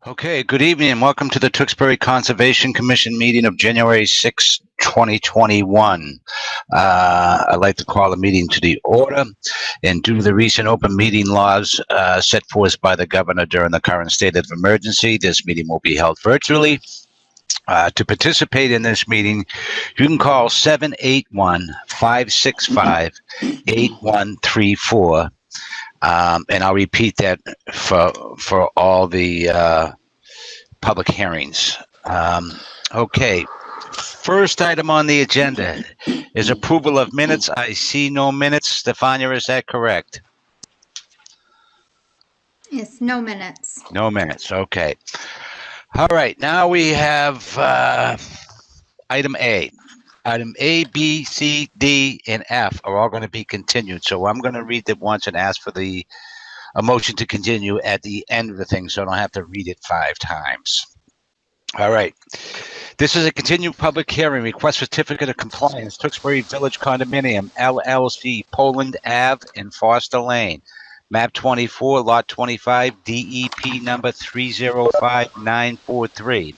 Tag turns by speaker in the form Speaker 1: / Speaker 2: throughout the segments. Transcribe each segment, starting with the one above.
Speaker 1: Okay, good evening and welcome to the Tewksbury Conservation Commission meeting of January 6, 2021. I'd like to call the meeting to the order, and due to the recent open meeting laws set forth by the governor during the current state of emergency, this meeting will be held virtually. To participate in this meeting, you can call 781-565-8134. And I'll repeat that for all the public hearings. Okay. First item on the agenda is approval of minutes. I see no minutes. Stefania, is that correct?
Speaker 2: Yes, no minutes.
Speaker 1: No minutes. Okay. All right. Now we have item A. Item A, B, C, D, and F are all going to be continued. So I'm going to read them once and ask for a motion to continue at the end of the thing, so I don't have to read it 5 times. All right. This is a continued public hearing. Request certificate of compliance, Tewksbury Village Condominium, LLC, Poland Ave and Foster Lane. Map 24, Lot 25, DEP number 305943.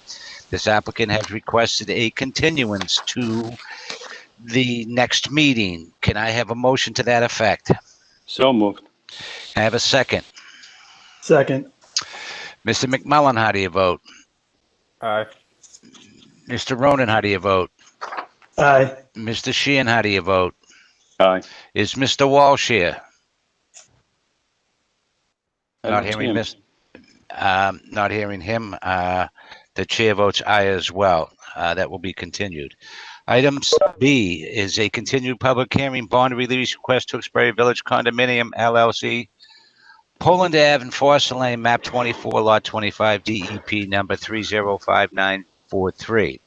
Speaker 1: This applicant has requested a continuance to the next meeting. Can I have a motion to that effect?
Speaker 3: So moved.
Speaker 1: Can I have a second?
Speaker 4: Second.
Speaker 1: Mr. McMullen, how do you vote?
Speaker 3: Aye.
Speaker 1: Mr. Ronan, how do you vote?
Speaker 4: Aye.
Speaker 1: Mr. Sheehan, how do you vote?
Speaker 3: Aye.
Speaker 1: Is Mr. Walsh here? Not
Speaker 3: That's
Speaker 1: hearing
Speaker 3: him.
Speaker 1: not hearing him. The chair votes aye as well. That will be continued. Item B is a continued public hearing bond release request, Tewksbury Village Condominium, LLC, Poland Ave and Foster Lane, map 24, lot 25, DEP number 305943.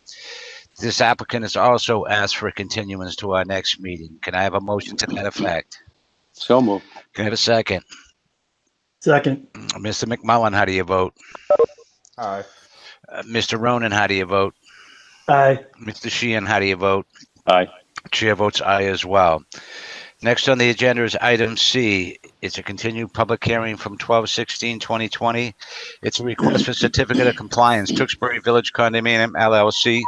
Speaker 1: This applicant has also asked for a continuance to our next meeting. Can I have a motion to that effect?
Speaker 3: So moved.
Speaker 1: Can I have a second?
Speaker 4: Second.
Speaker 1: Mr. McMullen, how do you vote?
Speaker 3: Aye.
Speaker 1: Mr. Ronan, how do you vote?
Speaker 4: Aye.
Speaker 1: Mr. Sheehan, how do you vote?
Speaker 3: Aye.
Speaker 1: Chair votes aye as well. Next on the agenda is item C. It's a continued public hearing from 12/16/2020. It's a request for certificate of compliance, Tewksbury Village Condominium, LLC,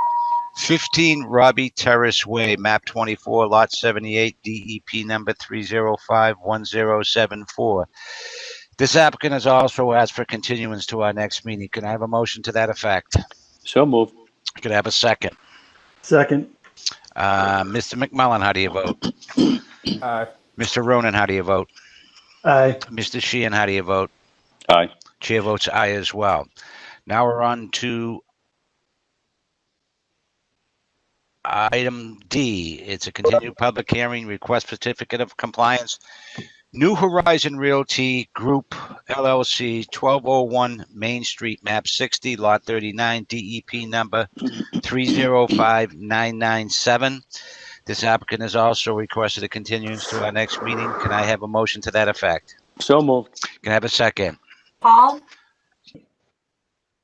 Speaker 1: 15 Robbie Terrace Way, map 24, lot 78, DEP number 3051074. This applicant has also asked for continuance to our next meeting. Can I have a motion to that effect?
Speaker 3: So moved.
Speaker 1: Can I have a second?
Speaker 4: Second.
Speaker 1: Mr. McMullen, how do you vote?
Speaker 3: Aye.
Speaker 1: Mr. Ronan, how do you vote?
Speaker 4: Aye.
Speaker 1: Mr. Sheehan, how do you vote?
Speaker 3: Aye.
Speaker 1: Chair votes aye as well. Now we're on to item D. It's a continued public hearing, request certificate of compliance, New Horizon Realty Group, LLC, 1201 Main Street, map 60, lot 39, DEP number 305997. This applicant has also requested a continuance to our next meeting. Can I have a motion to that effect?
Speaker 3: So moved.
Speaker 1: Can I have a second?
Speaker 2: Paul?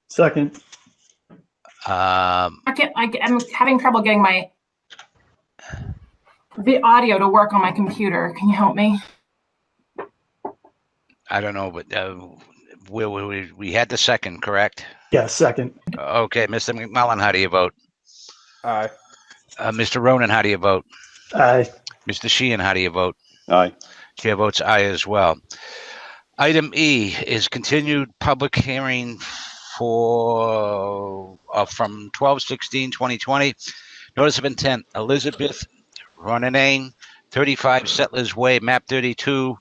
Speaker 4: Second.
Speaker 2: I'm having trouble getting the audio to work on my computer. Can you help me?
Speaker 1: I don't know, but we had the second, correct?
Speaker 4: Yes, second.
Speaker 1: Okay, Mr. McMullen, how do you vote?
Speaker 3: Aye.
Speaker 1: Mr. Ronan, how do you vote?
Speaker 4: Aye.
Speaker 1: Mr. Sheehan, how do you vote?
Speaker 3: Aye.
Speaker 1: Chair votes aye as well. Item E is continued public hearing for from 12/16/2020. Notice of intent, Elizabeth Ronanane, 35 Settlers Way, map 32,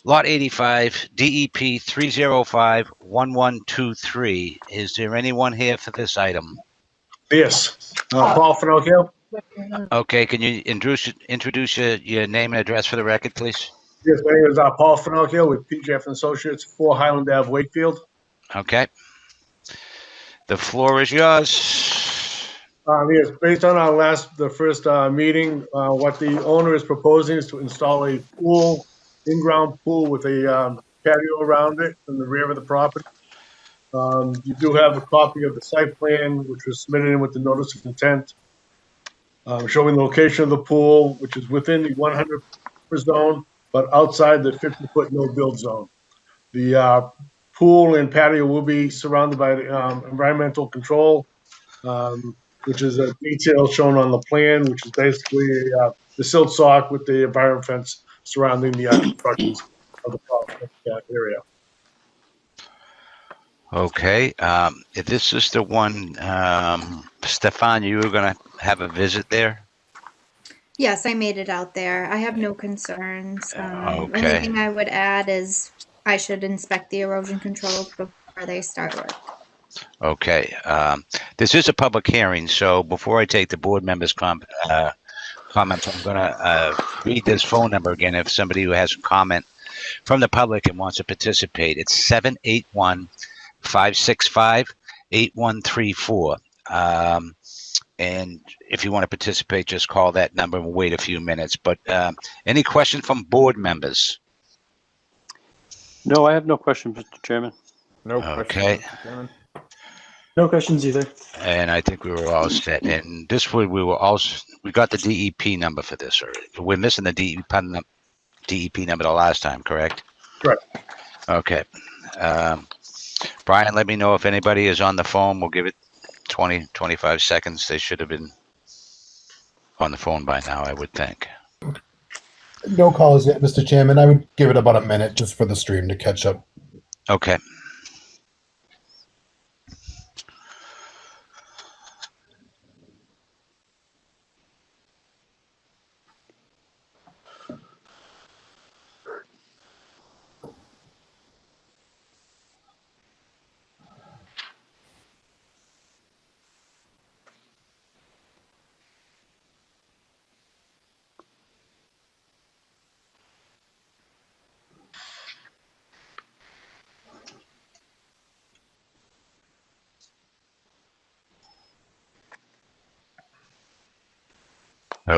Speaker 1: lot 85, DEP 3051123. Is there anyone here for this item?
Speaker 5: Yes. Paul Finocchio.
Speaker 1: Okay, can you introduce your name and address for the record, please?
Speaker 5: Yes, my name is Paul Finocchio with PJF and Associates, 4 Highland Ave, Wakefield.
Speaker 1: Okay. The floor is yours.
Speaker 5: Yes, based on the first meeting, what the owner is proposing is to install a pool, in-ground pool with a patio around it in the rear of the property. You do have a copy of the site plan, which was submitted in with the notice of intent, showing the location of the pool, which is within the 100 zone, but outside the 50-foot no-build zone. The pool and patio will be surrounded by environmental control, which is a detail shown on the plan, which is basically the silt sock with the environment fence surrounding the constructions of the area.
Speaker 1: Okay. If this is the one, Stefan, you were going to have a visit there?
Speaker 6: Yes, I made it out there. I have no concerns. Only
Speaker 1: Okay.
Speaker 6: thing I would add is I should inspect the erosion controls before they start work.
Speaker 1: Okay. This is a public hearing, so before I take the board members' comments, I'm going to read this phone number again if somebody who has a comment from the public and wants to participate. It's 781-565-8134. And if you want to participate, just call that number and wait a few minutes. But any questions from board members?
Speaker 3: No, I have no questions, Mr. Chairman.
Speaker 7: No
Speaker 1: Okay.
Speaker 7: question, Mr. Chairman.
Speaker 4: No questions either.
Speaker 1: And I think we were all set. And this way, we got the DEP number for this. Or we're missing the DEP number the last time, correct?
Speaker 5: Correct.
Speaker 1: Okay. Brian, let me know if anybody is on the phone. We'll give it 20, 25 seconds. They should have been on the phone by now, I would think.
Speaker 8: No calls yet, Mr. Chairman. I would give it about a minute just for the stream to catch up.
Speaker 1: Okay.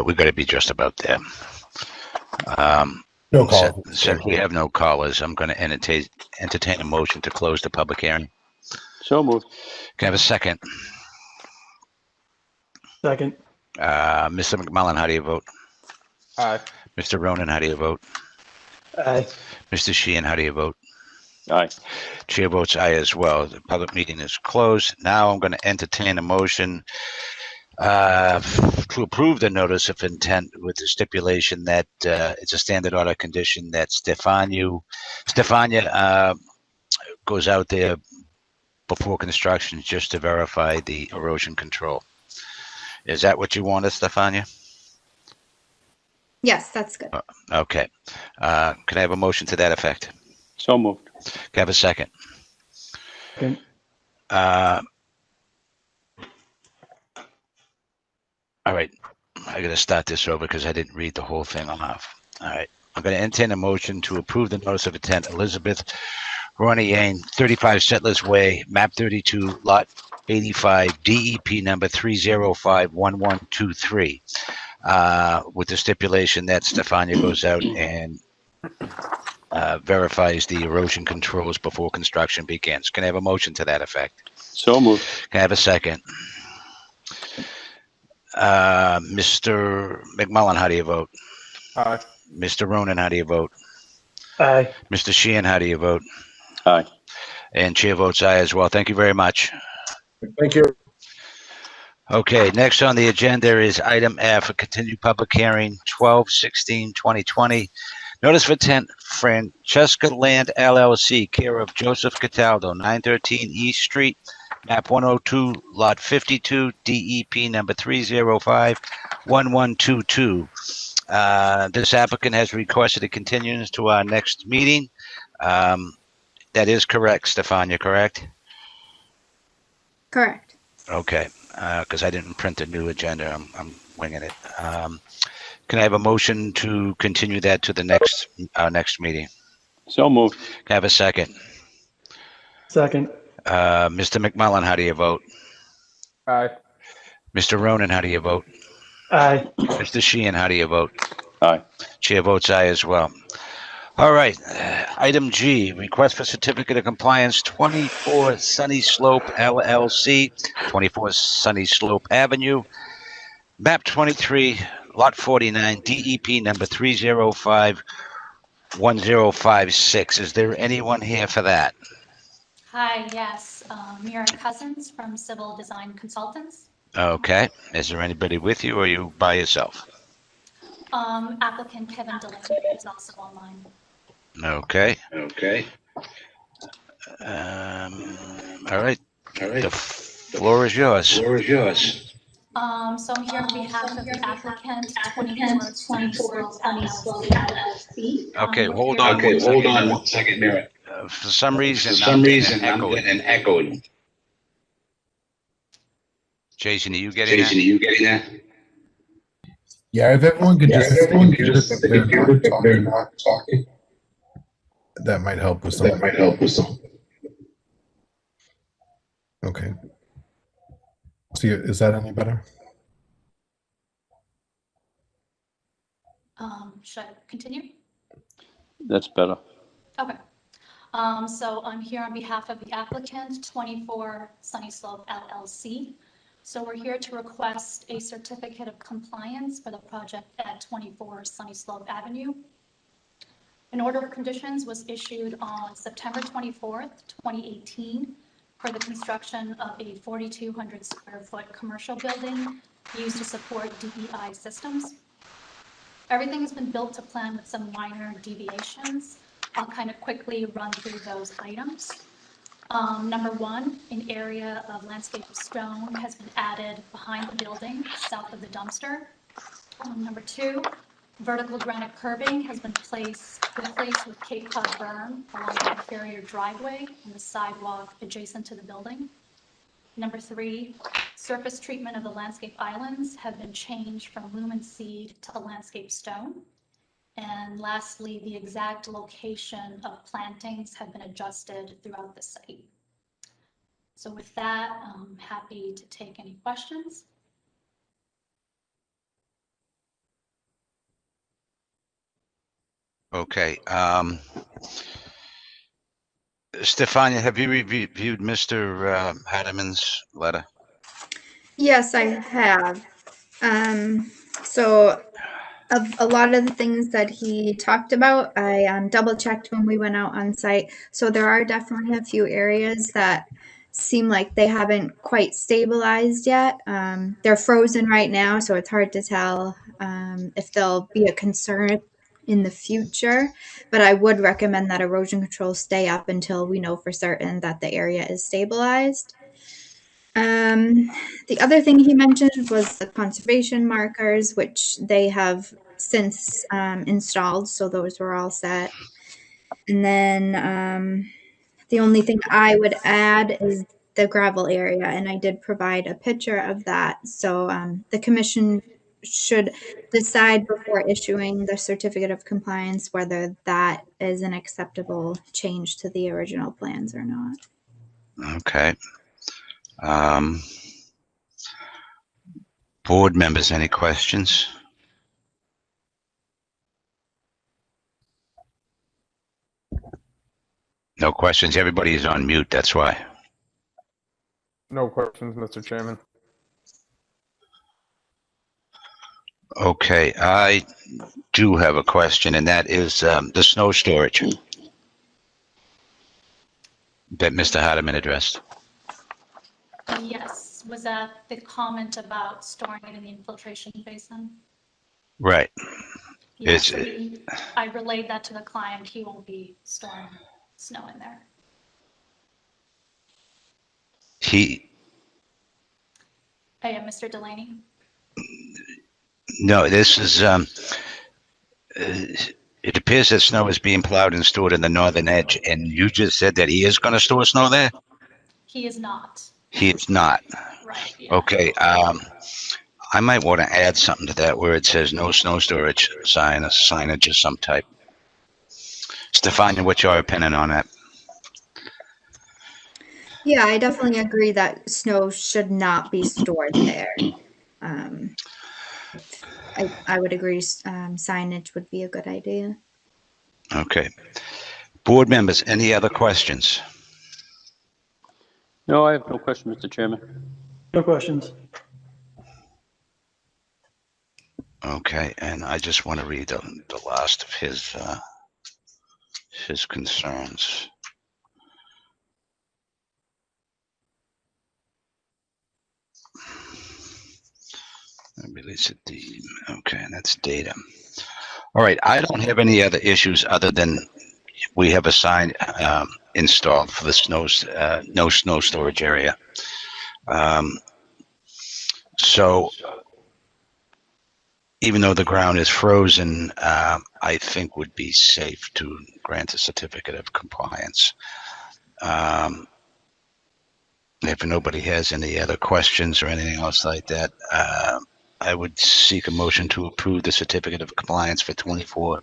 Speaker 1: We got to be just about there.
Speaker 8: No calls.
Speaker 1: Since we have no callers, I'm going to entertain a motion to close the public hearing.
Speaker 3: So moved.
Speaker 1: Can I have a second?
Speaker 4: Second.
Speaker 1: Mr. McMullen, how do you vote?
Speaker 7: Aye.
Speaker 1: Mr. Ronan, how do you vote?
Speaker 4: Aye.
Speaker 1: Mr. Sheehan, how do you vote?
Speaker 3: Aye.
Speaker 1: Chair votes aye as well. The public meeting is closed. Now I'm going to entertain a motion to approve the notice of intent with the stipulation that it's a standard order condition that Stefania goes out there before construction just to verify the erosion control. Is that what you wanted, Stefania?
Speaker 6: Yes, that's good.
Speaker 1: Okay. Can I have a motion to that effect?
Speaker 3: So moved.
Speaker 1: Can I have a second?
Speaker 4: Second.
Speaker 1: All right. I got to start this over because I didn't read the whole thing off. All right. I'm going to entertain a motion to approve the notice of intent. Elizabeth Ronnie 35 Settlers Way, map 32, lot 85, DEP number 3051123, with the stipulation that Stefania goes out and verifies the erosion controls before construction begins. Can I have a motion to that effect?
Speaker 3: So moved.
Speaker 1: Can I have a second? Mr. McMullen, how do you vote?
Speaker 7: Aye.
Speaker 1: Mr. Ronan, how do you vote?
Speaker 4: Aye.
Speaker 1: Mr. Sheehan, how do you vote?
Speaker 3: Aye.
Speaker 1: And chair votes aye as well. Thank you very much.
Speaker 5: Thank you.
Speaker 1: Okay, next on the agenda is item F, a continued public hearing, 12/16/2020. Notice of intent, Francesca Land LLC, care of Joseph Cataldo, 913 East Street, map 102, lot 52, DEP number 3051122. This applicant has requested a continuance to our next meeting. That is correct, Stefania, correct?
Speaker 6: Correct.
Speaker 1: Okay, because I didn't print a new agenda. I'm winging it. Can I have a motion to continue that to the next meeting?
Speaker 3: So moved.
Speaker 1: Can I have a second?
Speaker 4: Second.
Speaker 1: Mr. McMullen, how do you vote?
Speaker 7: Aye.
Speaker 1: Mr. Ronan, how do you vote?
Speaker 4: Aye.
Speaker 1: Mr. Sheehan, how do you vote?
Speaker 3: Aye.
Speaker 1: Chair votes aye as well. All right, item G, request for certificate of compliance, 24 Sunny Slope LLC, 24 Sunny Slope Avenue, map 23, lot 49, DEP number 3051056. Is there anyone here for that?
Speaker 9: Hi, yes, Mira Cousins from Civil Design Consultants.
Speaker 1: Okay. Is there anybody with you or are you by yourself?
Speaker 9: Applicant Kevin Delaney is also online.
Speaker 1: Okay.
Speaker 10: Okay.
Speaker 1: All right.
Speaker 10: All right.
Speaker 1: The floor is yours.
Speaker 10: Floor is yours.
Speaker 9: So I'm here on behalf of the applicant, 24 Sunny
Speaker 10: 24
Speaker 9: Slope
Speaker 10: Sunny Slope
Speaker 9: LLC.
Speaker 1: Okay,
Speaker 9: We're
Speaker 1: hold
Speaker 9: here-
Speaker 1: on
Speaker 10: Okay,
Speaker 1: one
Speaker 10: hold
Speaker 1: second.
Speaker 10: on 1 second, Mira.
Speaker 1: For some
Speaker 10: For
Speaker 1: reason,
Speaker 10: some
Speaker 1: I'm
Speaker 10: reason,
Speaker 1: getting
Speaker 10: I'm
Speaker 1: echoed.
Speaker 10: getting echoed.
Speaker 1: Jason, are you getting
Speaker 10: Jason, are
Speaker 1: that?
Speaker 10: you getting that?
Speaker 8: Yeah, if everyone could just stay
Speaker 10: Everyone could
Speaker 8: muted
Speaker 10: just
Speaker 8: if
Speaker 10: stay
Speaker 8: they're
Speaker 10: muted
Speaker 8: not
Speaker 10: if they're
Speaker 8: talking,
Speaker 10: not talking.
Speaker 8: that might help with
Speaker 10: That
Speaker 8: some.
Speaker 10: might help with some.
Speaker 8: Okay. See, is that any better?
Speaker 9: Should I continue?
Speaker 3: That's better.
Speaker 9: Okay. So I'm here on behalf of the applicant, 24 Sunny Slope LLC. So we're here to request a certificate of compliance for the project at 24 Sunny Slope Avenue. An order of conditions was issued on September 24th, 2018 for the construction of a 4,200 square foot commercial building used to support DEI systems. Everything has been built to plan with some minor deviations. I'll kind of quickly run through those items. Number one, an area of landscape stone has been added behind the building, south of the dumpster. Number two, vertical granite curbing has been replaced with Cape Cod berm along the inferior driveway and the sidewalk adjacent to the building. Number three, surface treatment of the landscape islands have been changed from lumen seed to landscape stone. And lastly, the exact location of plantings have been adjusted throughout the site. So with that, I'm happy to take any questions.
Speaker 1: Okay. Stefania, have you reviewed Mr. Hardiman's letter?
Speaker 6: Yes, I have. So of a lot of the things that he talked about, I double checked when we went out on site. So there are definitely a few areas that seem like they haven't quite stabilized yet. They're frozen right now, so it's hard to tell if they'll be a concern in the future. But I would recommend that erosion control stay up until we know for certain that the area is stabilized. The other thing he mentioned was the conservation markers, which they have since installed, so those were all set. And then the only thing I would add is the gravel area, and I did provide a picture of that. So the commission should decide before issuing the certificate of compliance whether that is an acceptable change to the original plans or not.
Speaker 1: Okay. Board members, any questions? No questions. Everybody is on mute. That's why.
Speaker 7: No questions, Mr. Chairman.
Speaker 1: Okay. I do have a question, and that is the snow storage that Mr. Hardiman addressed.
Speaker 9: Yes, was that the comment about storing it in the infiltration basin?
Speaker 1: Right.
Speaker 9: Yes,
Speaker 1: It's-
Speaker 9: I relayed that to the client. He won't be storing snow in there. Hey, Mr. Delaney?
Speaker 1: No, this is, it appears that snow is being plowed and stored in the northern edge, and you just said that he is going to store snow there?
Speaker 9: He is not.
Speaker 1: He is not.
Speaker 9: Right, yeah.
Speaker 1: Okay, I might want to add something to that where it says no snow storage sign, a signage of some type. Stefania, what's your opinion on that?
Speaker 6: Yeah, I definitely agree that snow should not be stored there. I would agree signage would be a good idea.
Speaker 1: Okay. Board members, any other questions?
Speaker 3: No, I have no question, Mr. Chairman.
Speaker 4: No questions.
Speaker 1: Okay, and I just want to read the last of his concerns. Release it. Okay, that's data. All right, I don't have any other issues other than we have a sign installed for the no snow storage area. So even though the ground is frozen, I think would be safe to grant a certificate of compliance. If nobody has any other questions or anything else like that, I would seek a motion to approve the certificate of compliance for 24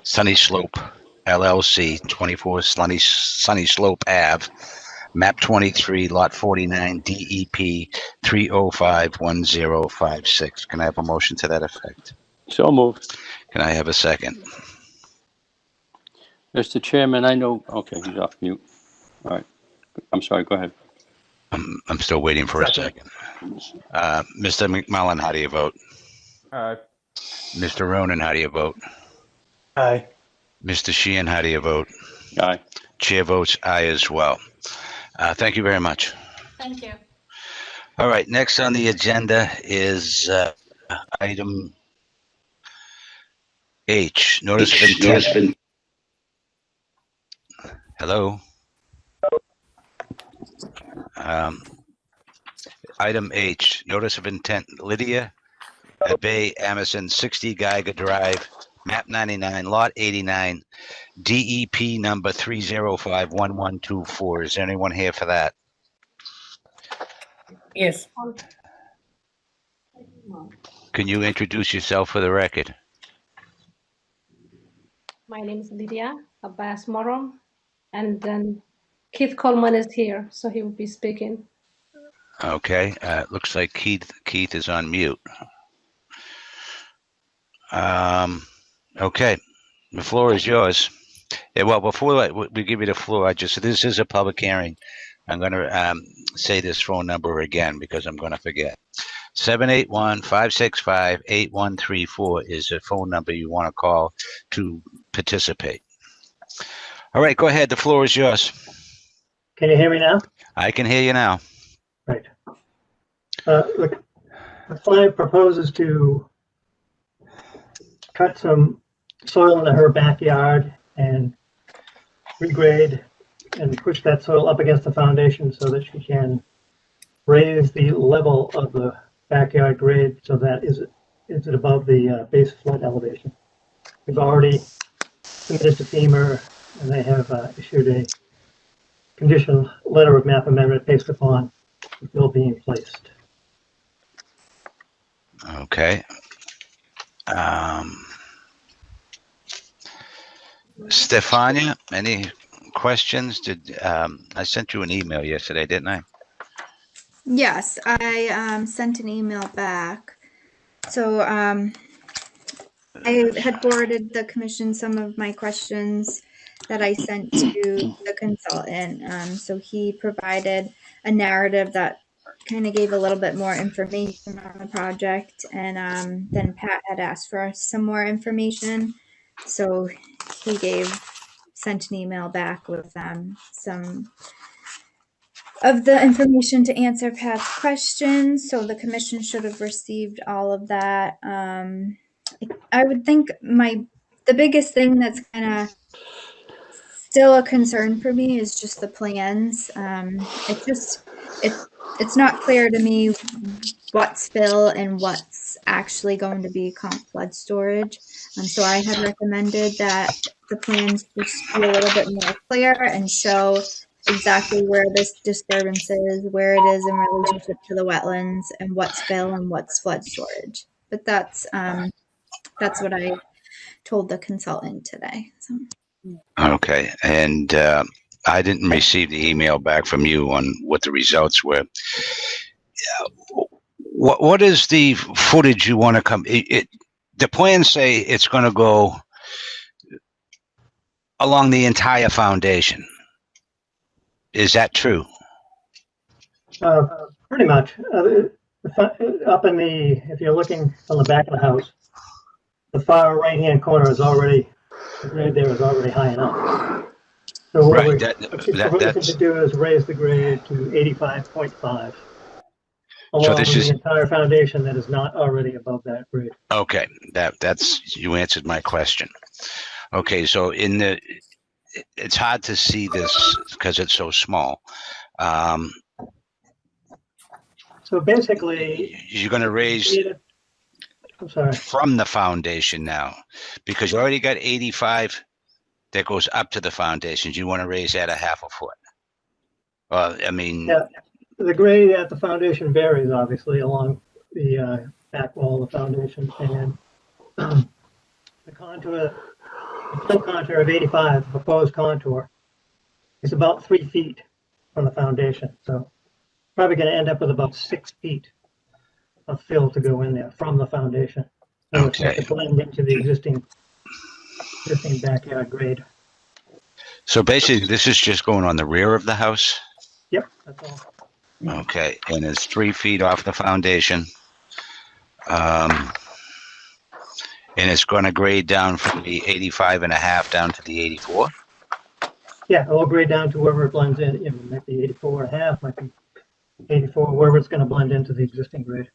Speaker 1: Sunny Slope LLC, 24 Sunny Slope Ave, map 23, lot 49, DEP 3051056. Can I have a motion to that effect?
Speaker 3: So moved.
Speaker 1: Can I have a second?
Speaker 3: Mr. Chairman, I know, okay, he's off mute. All right. I'm sorry, go ahead.
Speaker 1: I'm still waiting for a second. Mr. McMullen, how do you vote?
Speaker 7: Aye.
Speaker 1: Mr. Ronan, how do you vote?
Speaker 4: Aye.
Speaker 1: Mr. Sheehan, how do you vote?
Speaker 3: Aye.
Speaker 1: Chair votes aye as well. Thank you very much.
Speaker 9: Thank you.
Speaker 1: All right, next on the agenda is item H, notice of intent. Hello? Item H, notice of intent, Lydia Abe Emerson, 60 Geiger Drive, map 99, lot 89, DEP number 3051124. Is there anyone here for that?
Speaker 10: Yes.
Speaker 1: Can you introduce yourself for the record?
Speaker 10: My name is Lydia Abbas Morom, and then Keith Coleman is here, so he will be speaking.
Speaker 1: Okay, looks like Keith is on mute. Okay, the floor is yours. Yeah, well, before we give you the floor, this is a public hearing. I'm going to say this phone number again because I'm going to forget. 781-565-8134 is the phone number you want to call to participate. All right, go ahead. The floor is yours.
Speaker 4: Can you hear me now?
Speaker 1: I can hear you now.
Speaker 4: Right. Look, the client proposes to cut some soil into her backyard and regrade and push that soil up against the foundation so that she can raise the level of the backyard grade so that is it above the base flood elevation. We've already submitted to FEMA and they have issued a conditional letter of map amendment based upon the bill being placed.
Speaker 1: Okay. Stefania, any questions? I sent you an email yesterday, didn't I?
Speaker 6: Yes, I sent an email back. So I had forwarded the commission some of my questions that I sent to the consultant. So he provided a narrative that kind of gave a little bit more information on the project, and then Pat had asked for some more information. So he sent an email back with some of the information to answer Pat's questions. So the commission should have received all of that. I would think the biggest thing that's kind of still a concern for me is just the plans. It's not clear to me what's fill and what's actually going to be comp flood storage. So I had recommended that the plans just be a little bit more clear and show exactly where this disturbance is, where it is in relationship to the wetlands, and what's fill and what's flood storage. But that's what I told the consultant today. So.
Speaker 1: Okay, and I didn't receive the email back from you on what the results were. What is the footage you want to come? The plans say it's going to go along the entire foundation. Is that true?
Speaker 4: Pretty much. Up in if you're looking from the back of the house, the far right-hand corner is already, the grade there is already high enough. So what we're proposing to do is raise the grade to 85.5. along
Speaker 1: this
Speaker 4: the
Speaker 1: is-
Speaker 4: entire foundation that is not already above that grade.
Speaker 1: Okay, that's you answered my question. Okay, so it's hard to see this because it's so small.
Speaker 4: So basically,
Speaker 1: You're going to raise
Speaker 4: I'm sorry.
Speaker 1: from the foundation now, because you already got 85 that goes up to the foundations. You want to raise that a half a foot. Well, I mean,
Speaker 4: Yeah, the grade at the foundation varies obviously along the back wall of the foundation, and the contour, the fill contour of 85, the proposed contour, is about 3 feet from the foundation. So probably going to end up with about 6 feet of fill to go in there from the foundation. So it's
Speaker 1: Okay.
Speaker 4: to blend into the existing backyard grade.
Speaker 1: so basically this is just going on the rear of the house.
Speaker 4: Yep, that's all.
Speaker 1: Okay, and it's 3 feet off the foundation. And it's going to grade down from the 85.5 down to the 84.
Speaker 4: Yeah, it'll grade down to wherever it blends in. It might be 84.5, might be 84, wherever it's going to blend into the existing grade.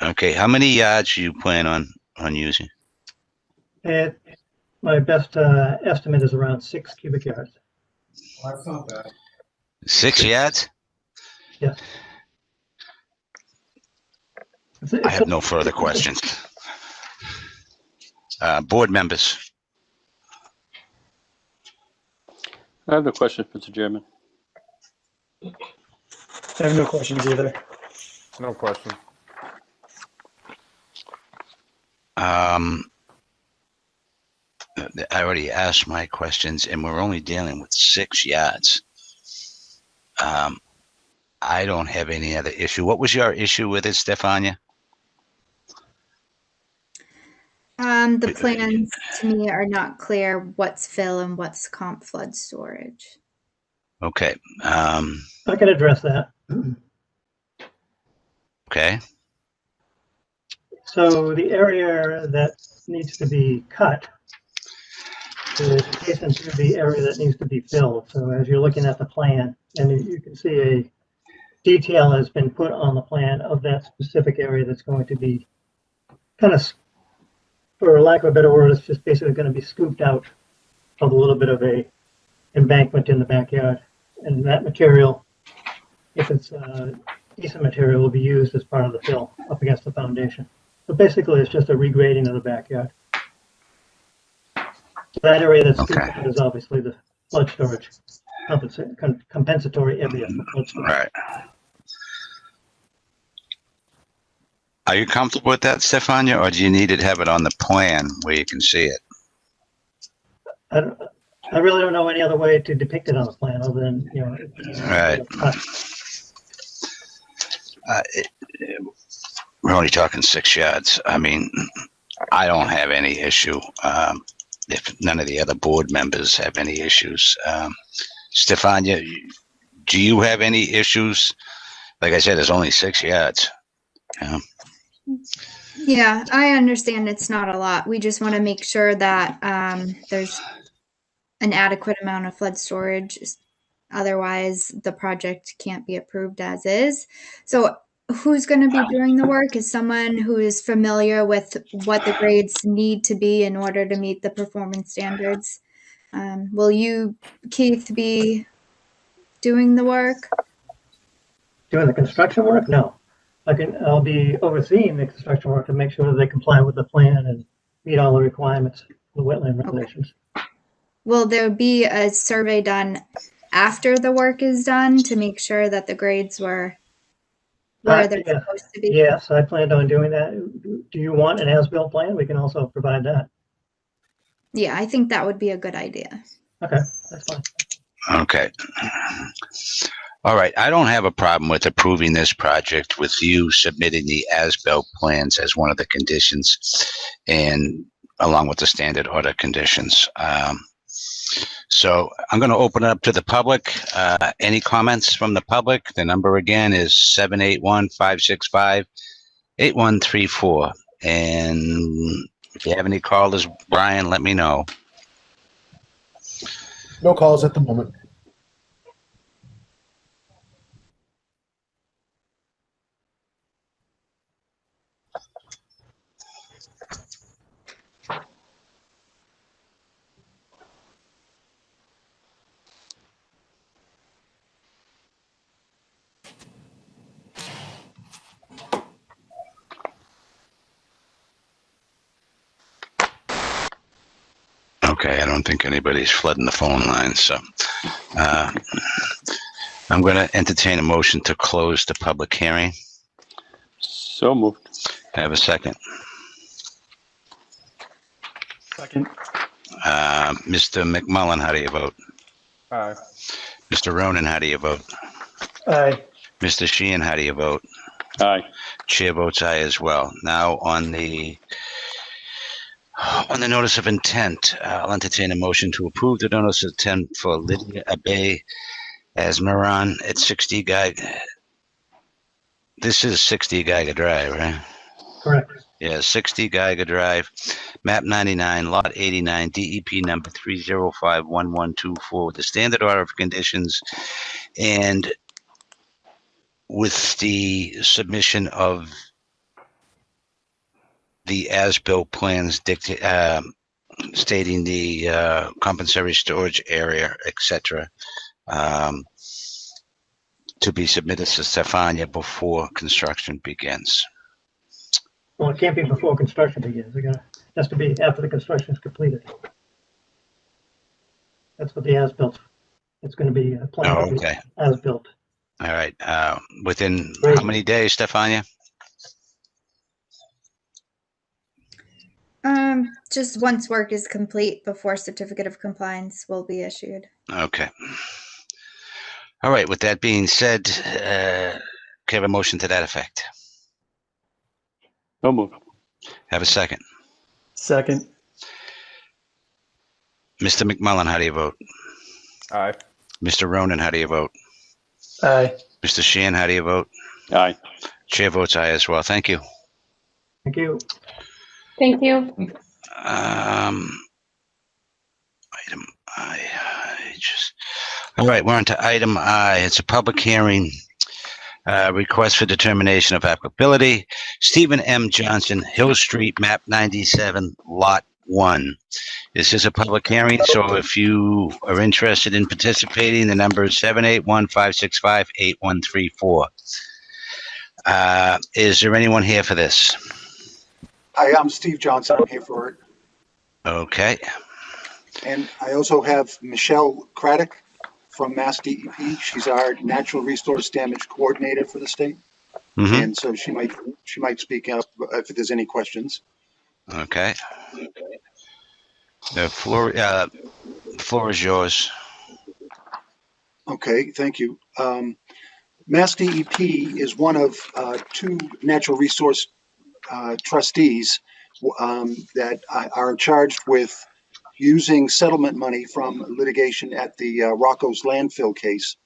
Speaker 1: Okay, how many yards do you plan on using?
Speaker 4: My best estimate is around 6 cubic yards.
Speaker 5: Well, that's not bad.
Speaker 1: 6 yards?
Speaker 4: Yes.
Speaker 1: I have no further questions. Board members.
Speaker 3: I have no questions, Mr. Chairman.
Speaker 11: I have no questions either.
Speaker 7: No question.
Speaker 1: I already asked my questions, and we're only dealing with 6 yards. I don't have any other issue. What was your issue with it, Stefania?
Speaker 6: The plans to me are not clear what's fill and what's comp flood storage.
Speaker 1: Okay.
Speaker 4: I can address that.
Speaker 1: Okay.
Speaker 4: So the area that needs to be cut is adjacent to the area that needs to be filled. So as you're looking at the plan, and you can see a detail has been put on the plan of that specific area that's going to be kind of, for lack of a better word, it's just basically going to be scooped out of a little bit of a embankment in the backyard. And that material, if it's decent material, will be used as part of the fill up against the foundation. So basically, it's just a regrading of the backyard. So that area that's scooped out is obviously the flood storage, compensatory area for flood storage.
Speaker 1: Right. Are you comfortable with that, Stefania, or do you need to have it on the plan where you can see it?
Speaker 4: I really don't know any other way to depict it on the plan other than, you know.
Speaker 1: Right. We're only talking 6 yards. I mean, I don't have any issue. If none of the other board members have any issues. Stefania, do you have any issues? Like I said, it's only 6 yards. Yeah.
Speaker 6: Yeah, I understand it's not a lot. We just want to make sure that there's an adequate amount of flood storage. Otherwise, the project can't be approved as is. So who's going to be doing the work is someone who is familiar with what the grades need to be in order to meet the performance standards. Will you, Keith, be doing the work?
Speaker 4: Doing the construction work? No. I'll be overseeing the construction work to make sure that they comply with the plan and meet all the requirements, the wetland regulations.
Speaker 6: Will there be a survey done after the work is done to make sure that the grades were where they're supposed to be?
Speaker 4: Yes, I planned on doing that. Do you want an as-built plan? We can also provide that.
Speaker 6: Yeah, I think that would be a good idea.
Speaker 4: Okay, that's fine.
Speaker 1: Okay. All right. I don't have a problem with approving this project with you submitting the as-built plans as one of the conditions and along with the standard order conditions. So I'm going to open it up to the public. Any comments from the public? The number again is 781-565-8134. And if you have any callers, Brian, let me know.
Speaker 8: No calls at the moment.
Speaker 1: Okay, I don't think anybody's flooding the phone lines, so I'm going to entertain a motion to close the public hearing.
Speaker 3: So moved.
Speaker 1: I have a second.
Speaker 11: Second.
Speaker 1: Mr. McMullen, how do you vote?
Speaker 7: Aye.
Speaker 1: Mr. Ronan, how do you vote?
Speaker 11: Aye.
Speaker 1: Mr. Sheehan, how do you vote?
Speaker 3: Aye.
Speaker 1: Chair votes aye as well. Now on the notice of intent, I'll entertain a motion to approve the notice of intent for Lydia Abe as Moran at 60 Geiger. This is 60 Geiger Drive, right?
Speaker 4: Correct.
Speaker 1: Yeah, 60 Geiger Drive, map 99, lot 89, DEP number 3051124, with the standard order of conditions and with the submission of the as-built plans stating the compensatory storage area, etc., to be submitted to Stefania before construction begins.
Speaker 4: Well, it can't be before construction begins. It has to be after the construction is completed. That's what the as-built. It's going to be a plan.
Speaker 1: Oh, okay.
Speaker 4: As-built.
Speaker 1: All right. Within
Speaker 4: Great.
Speaker 1: how many days, Stefania?
Speaker 6: Just once work is complete before certificate of compliance will be issued.
Speaker 1: Okay. All right. With that being said, can I have a motion to that effect?
Speaker 3: So moved.
Speaker 1: Have a second.
Speaker 11: Second.
Speaker 1: Mr. McMullen, how do you vote?
Speaker 7: Aye.
Speaker 1: Mr. Ronan, how do you vote?
Speaker 11: Aye.
Speaker 1: Mr. Sheehan, how do you vote?
Speaker 3: Aye.
Speaker 1: Chair votes aye as well. Thank you.
Speaker 4: Thank you.
Speaker 10: Thank you.
Speaker 1: Item I. All right, we're on to item I. It's a public hearing. Request for determination of applicability. Stephen M. Johnson, Hill Street, map 97, lot 1. This is a public hearing, so if you are interested in participating, the number is 781-565-8134. Is there anyone here for this?
Speaker 12: Hi, I'm Steve Johnson. I'm here for it.
Speaker 1: Okay.
Speaker 12: And I also have Michelle Craddock from Mass DEP. She's our natural resource damage coordinator for the state.
Speaker 1: Mm-hmm.
Speaker 12: And so she might speak up if there's any questions.
Speaker 1: Okay. The floor is yours.
Speaker 12: Okay, thank you. Mass DEP is one of two natural resource trustees that are charged with using settlement money from litigation at the Rocco's landfill case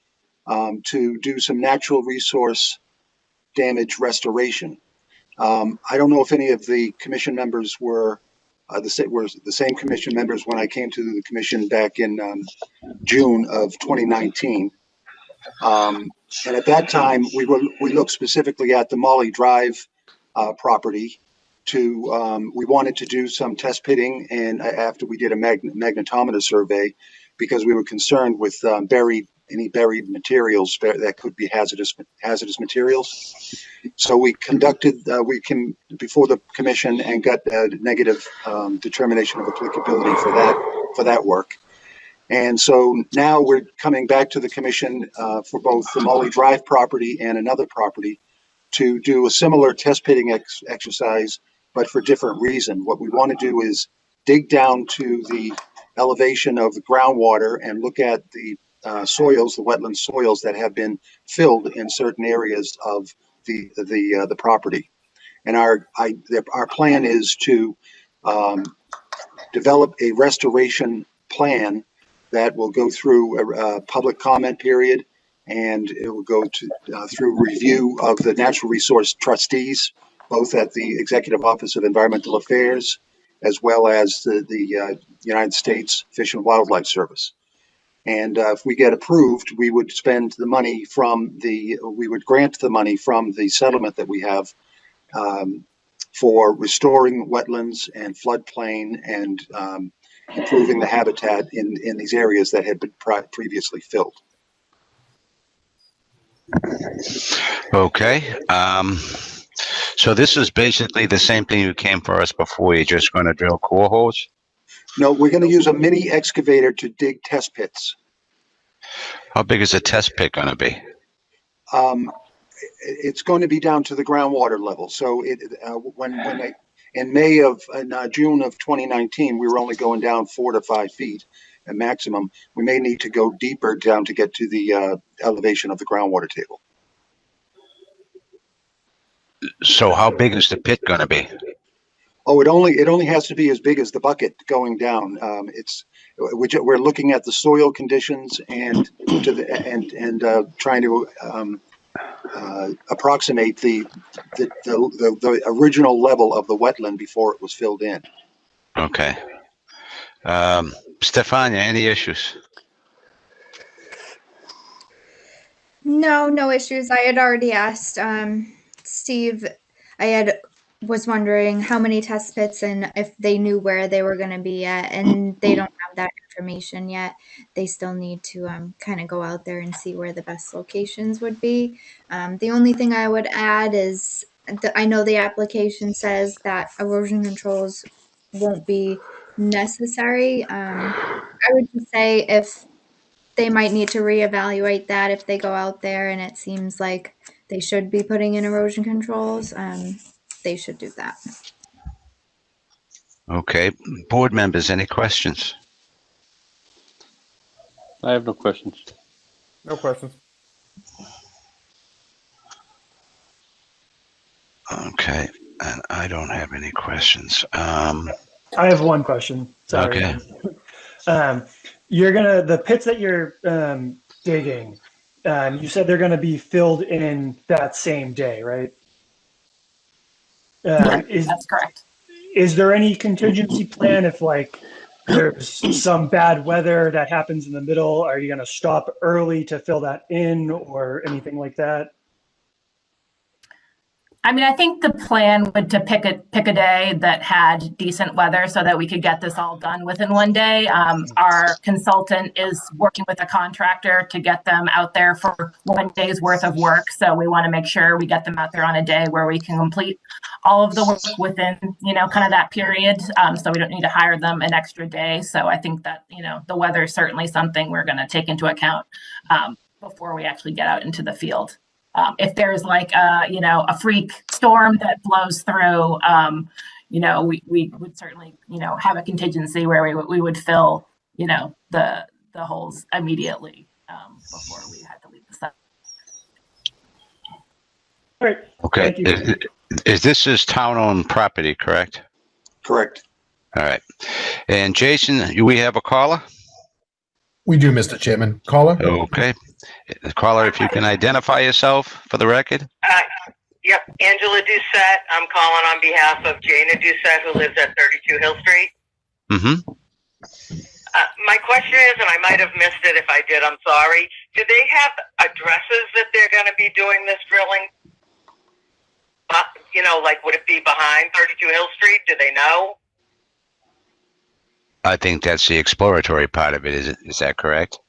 Speaker 12: to do some natural resource damage restoration. I don't know if any of the commission members were the same commission members when I came to the commission back in June of 2019. And at that time, we looked specifically at the Molly Drive property. We wanted to do some test pitting, and after we did a magnetometer survey, because we were concerned with any buried materials that could be hazardous materials. So we came before the commission and got a negative determination of applicability for that work. And so now we're coming back to the commission for both the Molly Drive property and another property to do a similar test pitting exercise, but for different reason. What we want to do is dig down to the elevation of the groundwater and look at the soils, the wetland soils that have been filled in certain areas of the property. And our plan is to develop a restoration plan that will go through a public comment period, and it will go through review of the natural resource trustees, both at the Executive Office of Environmental Affairs, as well as the United States Fish and Wildlife Service. And if we get approved, we would spend the money we would grant the money from the settlement that we have for restoring wetlands and floodplain and improving the habitat in these areas that had been previously filled.
Speaker 1: Okay. So this is basically the same thing you came for us before. You're just going to drill core holes?
Speaker 12: No, we're going to use a mini excavator to dig test pits.
Speaker 1: How big is the test pit going to be?
Speaker 12: It's going to be down to the groundwater level. So in June of 2019, we were only going down 4 to 5 feet at maximum. We may need to go deeper down to get to the elevation of the groundwater table.
Speaker 1: So how big is the pit going to be?
Speaker 12: Oh, it only has to be as big as the bucket going down. We're looking at the soil conditions and trying to approximate the original level of the wetland before it was filled in.
Speaker 1: Okay. Stefania, any issues?
Speaker 6: No issues. I had already asked Steve. Was wondering how many test pits and if they knew where they were going to be at, and they don't have that information yet. They still need to kind of go out there and see where the best locations would be. The only thing I would add is I know the application says that erosion controls won't be necessary. I would just say if they might need to reevaluate that if they go out there and it seems like they should be putting in erosion controls, they should do that.
Speaker 1: Okay. Board members, any questions?
Speaker 3: I have no questions.
Speaker 7: No questions.
Speaker 1: Okay. And I don't have any questions.
Speaker 11: I have one question. Sorry.
Speaker 1: Okay.
Speaker 11: The pits that you're digging, you said they're gonna be filled in that same day, right?
Speaker 2: That's correct.
Speaker 11: Is there any contingency plan if there's some bad weather that happens in the middle? Are you gonna stop early to fill that in or anything like that?
Speaker 2: I mean, I think the plan would to pick a day that had decent weather so that we could get this all done within one day. Our consultant is working with a contractor to get them out there for 1 day's worth of work. So we want to make sure we get them out there on a day where we can complete all of the work within, kind of that period. So we don't need to hire them an extra day. So I think that, the weather is certainly something we're going to take into account before we actually get out into the field. If there's a freak storm that blows through, we would certainly, have a contingency where we would fill, the holes immediately before we had to leave the site.
Speaker 11: All right.
Speaker 1: Okay.
Speaker 11: Thank you.
Speaker 1: This town-owned property, correct?
Speaker 12: Correct.
Speaker 1: All right. And Jason, we have a caller?
Speaker 8: We do, Mr. Chairman. Caller?
Speaker 1: Okay. Caller, if you can identify yourself for the record.
Speaker 13: Yep, Angela Doucette. I'm calling on behalf of Jana Doucette, who lives at 32 Hill Street.
Speaker 1: Mm-hmm.
Speaker 13: My question is, and I might have missed it if I did, I'm sorry. Do they have addresses that they're going to be doing this drilling? Would it be behind 32 Hill Street? Do they know?
Speaker 1: I think that's the exploratory part of it. Is that correct?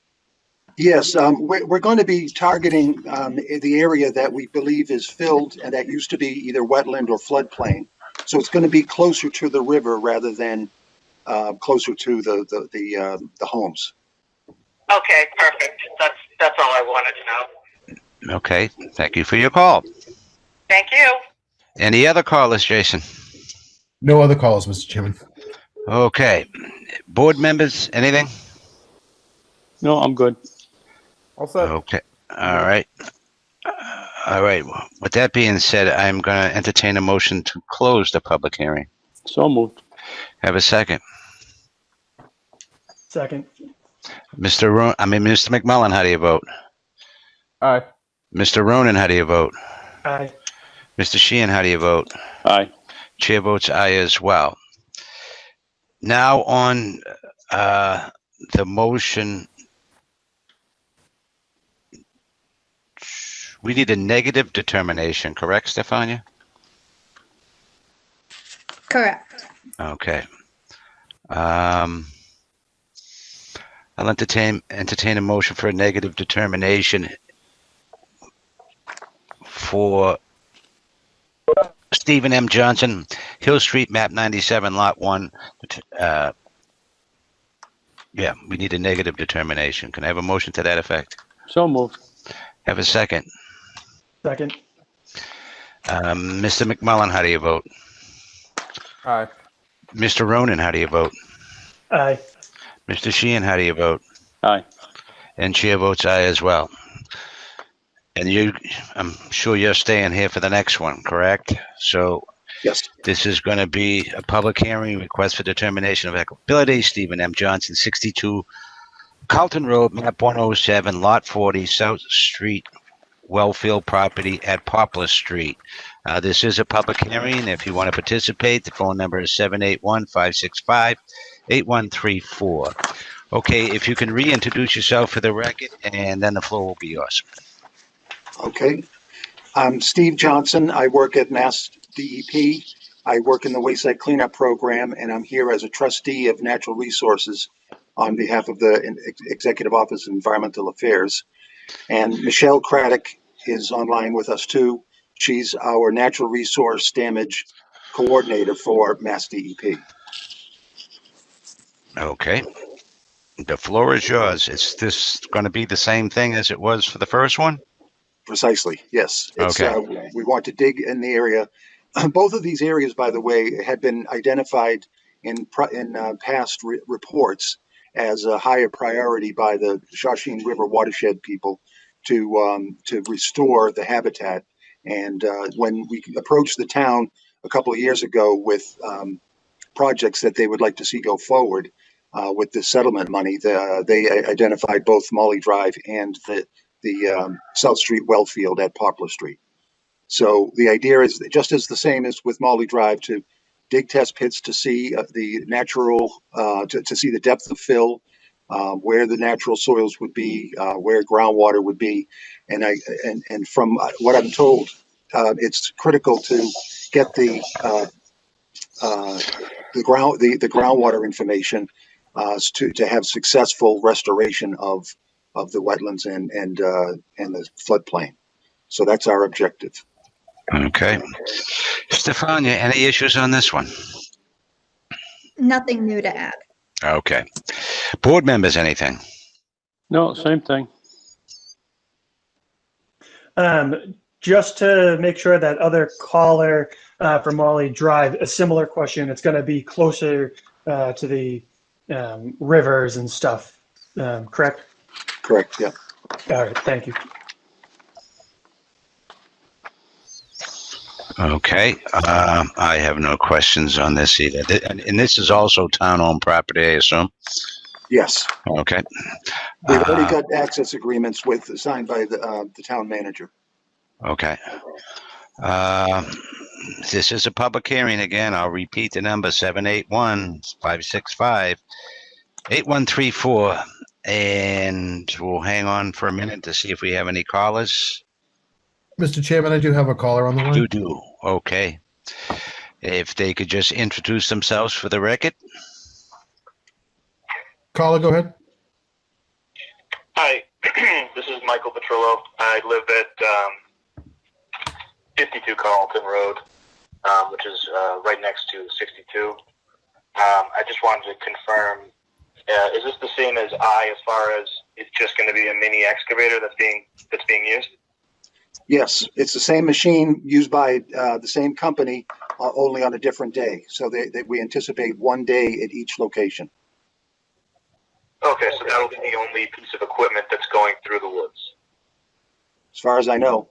Speaker 12: Yes, we're going to be targeting the area that we believe is filled and that used to be either wetland or floodplain. So it's going to be closer to the river rather than closer to the homes.
Speaker 13: Okay, perfect. That's all I wanted to know.
Speaker 1: Okay. Thank you for your call.
Speaker 13: Thank you.
Speaker 1: Any other callers, Jason?
Speaker 8: No other calls, Mr. Chairman.
Speaker 1: Okay. Board members, anything?
Speaker 3: No, I'm good.
Speaker 7: All set.
Speaker 1: Okay. All right. All right. With that being said, I'm going to entertain a motion to close the public hearing.
Speaker 3: So moved.
Speaker 1: Have a second.
Speaker 11: Second.
Speaker 1: Mr. McMullen, how do you vote?
Speaker 7: Aye.
Speaker 1: Mr. Ronan, how do you vote?
Speaker 11: Aye.
Speaker 1: Mr. Sheehan, how do you vote?
Speaker 3: Aye.
Speaker 1: Chair votes aye as well. Now on the motion, we need a negative determination, correct, Stefania?
Speaker 6: Correct.
Speaker 1: Okay. I'll entertain a motion for a negative determination for Stephen M. Johnson, Hill Street, map 97, lot 1, Yeah, we need a negative determination. Can I have a motion to that effect?
Speaker 3: So moved.
Speaker 1: Have a second.
Speaker 11: Second.
Speaker 1: Mr. McMullen, how do you vote?
Speaker 7: Aye.
Speaker 1: Mr. Ronan, how do you vote?
Speaker 11: Aye.
Speaker 1: Mr. Sheehan, how do you vote?
Speaker 3: Aye.
Speaker 1: And chair votes aye as well. And you, I'm sure you're staying here for the next one, correct? So
Speaker 12: Yes.
Speaker 1: this is going to be a public hearing, request for determination of applicability, Stephen M. Johnson, 62 Carlton Road, map 107, lot 40, South Street, Wellfield property at Poplar Street. This is a public hearing. If you want to participate, the phone number is 781-565-8134. Okay, if you can reintroduce yourself for the record, and then the floor will be yours.
Speaker 12: Okay. I'm Steve Johnson. I work at Mass DEP. I work in the Wayside Cleanup Program, and I'm here as a trustee of Natural Resources on behalf of the Executive Office of Environmental Affairs. And Michelle Craddock is online with us too. She's our Natural Resource Damage Coordinator for Mass DEP.
Speaker 1: Okay. The floor is yours. Is this going to be the same thing as it was for the first one?
Speaker 12: Precisely, yes. It's,
Speaker 1: okay.
Speaker 12: We want to dig in the area. Both of these areas, by the way, had been identified in past reports as a higher priority by the Shawshene River watershed people to restore the habitat. And when we approached the town a couple of years ago with projects that they would like to see go forward with the settlement money, they identified both Molly Drive and the South Street Wellfield at Poplar Street. So the idea is just as the same as with Molly Drive, to dig test pits to see the natural, to see the depth of fill, where the natural soils would be, where groundwater would be, and from what I'm told, it's critical to get the groundwater information to have successful restoration of the wetlands and the floodplain. So that's our objective.
Speaker 1: Okay. Stefania, any issues on this one?
Speaker 6: Nothing new to add.
Speaker 1: Okay. Board members, anything?
Speaker 3: No, same thing.
Speaker 11: Just to make sure that other caller for Molly Drive, a similar question. It's going to be closer to the rivers and stuff, correct?
Speaker 12: Correct, yeah.
Speaker 11: All right, thank you.
Speaker 1: Okay. I have no questions on this either. And this is also town-owned property, I assume?
Speaker 12: Yes.
Speaker 1: Okay.
Speaker 12: We've already got access agreements signed by the town manager.
Speaker 1: Okay. This is a public hearing again. I'll repeat the number, 781-565-8134. And we'll hang on for a minute to see if we have any callers.
Speaker 8: Mr. Chairman, I do have a caller on the line.
Speaker 1: You do. Okay. If they could just introduce themselves for the record.
Speaker 8: Caller, go ahead.
Speaker 14: Hi, this is Michael Petrillo. I live at 52 Carlton Road, which is right next to 62. I just wanted to confirm, is this the same as as far as it's just going to be a mini excavator that's being used?
Speaker 12: Yes, it's the same machine used by the same company, only on a different day. So we anticipate one day at each location.
Speaker 14: Okay, so that'll be the only piece of equipment that's going through the woods.
Speaker 12: As far as I know.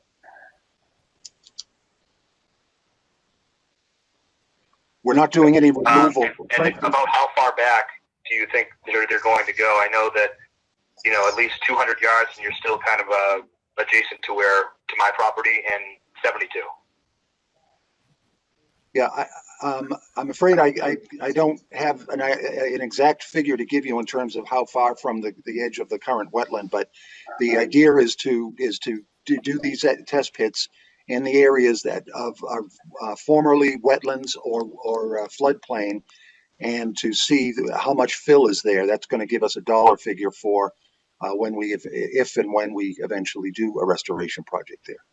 Speaker 12: We're not doing any removal.
Speaker 14: And about how far back do you think they're going to go? I know that, at least 200 yards, and you're still kind of adjacent to my property and 72.
Speaker 12: Yeah, I'm afraid I don't have an exact figure to give you in terms of how far from the edge of the current wetland, but the idea is to do these test pits in the areas that are formerly wetlands or floodplain, and to see how much fill is there. That's going to give us a dollar figure for if and when we eventually do a restoration project there.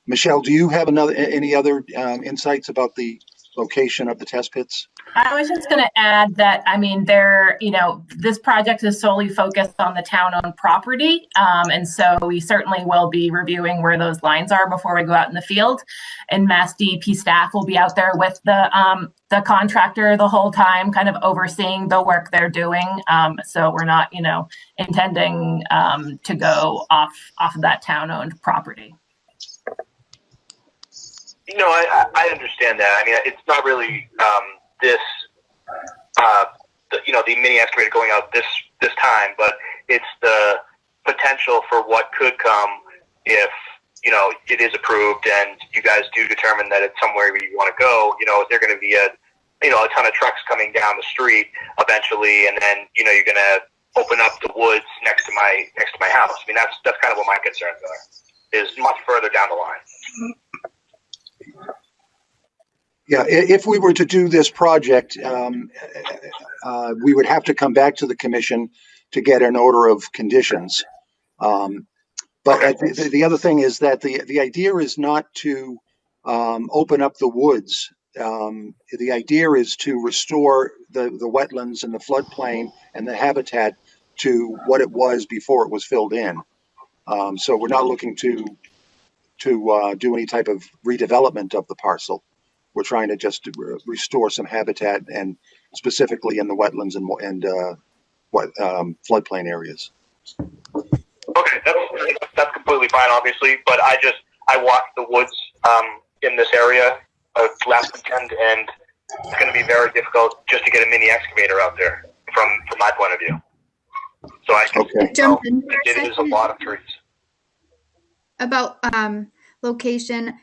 Speaker 12: Michelle, do you have any other insights about the location of the test pits?
Speaker 2: I was just going to add that, I mean, this project is solely focused on the town-owned property. And so we certainly will be reviewing where those lines are before we go out in the field. And Mass DEP staff will be out there with the contractor the whole time, kind of overseeing the work they're doing. So we're not, intending to go off of that town-owned property.
Speaker 14: I understand that. I mean, it's not really the mini excavator going out this time, but it's the potential for what could come if it is approved and you guys do determine that it's somewhere where you want to go. They're going to be a ton of trucks coming down the street eventually, and then you're going to open up the woods next to my house. I mean, that's kind of what my concerns are. Is much further down the line.
Speaker 12: Yeah, if we were to do this project, we would have to come back to the commission to get an order of conditions. But the other thing is that the idea is not to open up the woods. The idea is to restore the wetlands and the floodplain and the habitat to what it was before it was filled in. So we're not looking to do any type of redevelopment of the parcel. We're trying to just restore some habitat, and specifically in the wetlands and floodplain areas.
Speaker 14: Okay, that's completely fine, obviously. But I walked the woods in this area last weekend, and it's going to be very difficult just to get a mini excavator out there from my point of view. So I can
Speaker 6: jump in for
Speaker 14: it is a lot of trees.
Speaker 6: About location.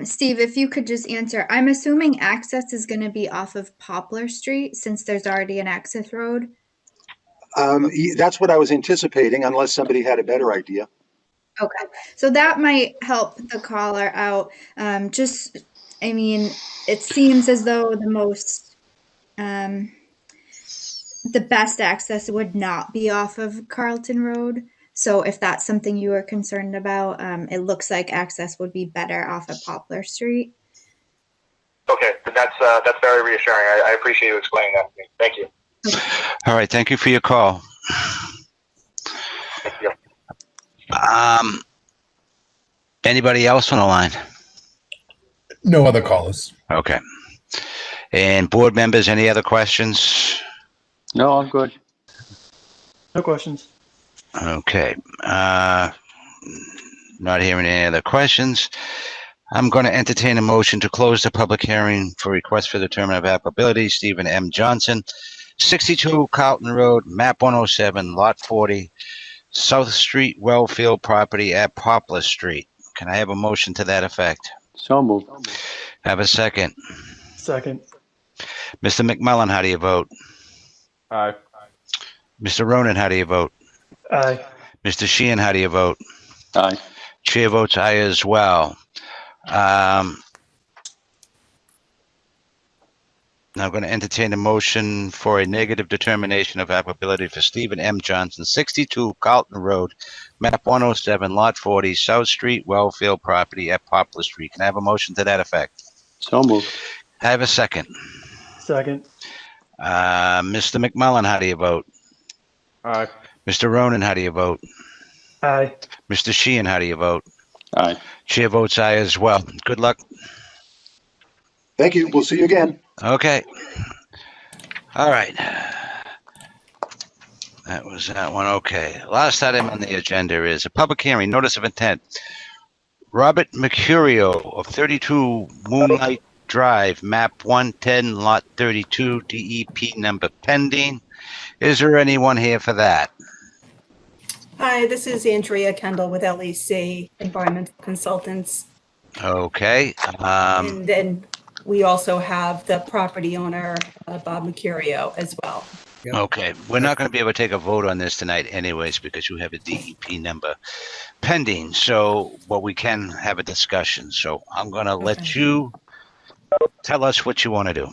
Speaker 6: Steve, if you could just answer, I'm assuming access is going to be off of Poplar Street since there's already an access road.
Speaker 12: That's what I was anticipating, unless somebody had a better idea.
Speaker 6: Okay, so that might help the caller out. It seems as though the best access would not be off of Carlton Road. So if that's something you are concerned about, it looks like access would be better off of Poplar Street.
Speaker 14: Okay, that's very reassuring. I appreciate you explaining that to me. Thank you.
Speaker 1: All right, thank you for your call.
Speaker 14: Thank you.
Speaker 1: Anybody else on the line?
Speaker 8: No other callers.
Speaker 1: Okay. And board members, any other questions?
Speaker 3: No, I'm good.
Speaker 11: No questions.
Speaker 1: Okay. Not hearing any other questions. I'm going to entertain a motion to close the public hearing for request for determination of applicability. Stephen M. Johnson, 62 Carlton Road, map 107, lot 40, South Street, Wellfield property at Poplar Street. Can I have a motion to that effect?
Speaker 3: So moved.
Speaker 1: Have a second.
Speaker 11: Second.
Speaker 1: Mr. McMullen, how do you vote?
Speaker 7: Aye.
Speaker 1: Mr. Ronan, how do you vote?
Speaker 11: Aye.
Speaker 1: Mr. Sheehan, how do you vote?
Speaker 3: Aye.
Speaker 1: Chair votes aye as well. Now I'm going to entertain a motion for a negative determination of applicability for Stephen M. Johnson, 62 Carlton Road, map 107, lot 40, South Street, Wellfield property at Poplar Street. Can I have a motion to that effect?
Speaker 3: So moved.
Speaker 1: I have a second.
Speaker 11: Second.
Speaker 1: Mr. McMullen, how do you vote?
Speaker 7: Aye.
Speaker 1: Mr. Ronan, how do you vote?
Speaker 11: Aye.
Speaker 1: Mr. Sheehan, how do you vote?
Speaker 3: Aye.
Speaker 1: Chair votes aye as well. Good luck.
Speaker 12: Thank you. We'll see you again.
Speaker 1: Okay. All right. That was that one. Okay. Last item on the agenda is a public hearing, notice of intent. Robert Mercurio of 32 Moonlight Drive, map 110, lot 32, DEP number pending. Is there anyone here for that?
Speaker 15: Hi, this is Andrea Kendall with LEC Environmental Consultants.
Speaker 1: Okay.
Speaker 15: And then we also have the property owner, Bob Mercurio, as well.
Speaker 1: Okay. We're not going to be able to take a vote on this tonight anyways because you have a DEP number pending. So, but we can have a discussion. So I'm going to let you tell us what you want to do.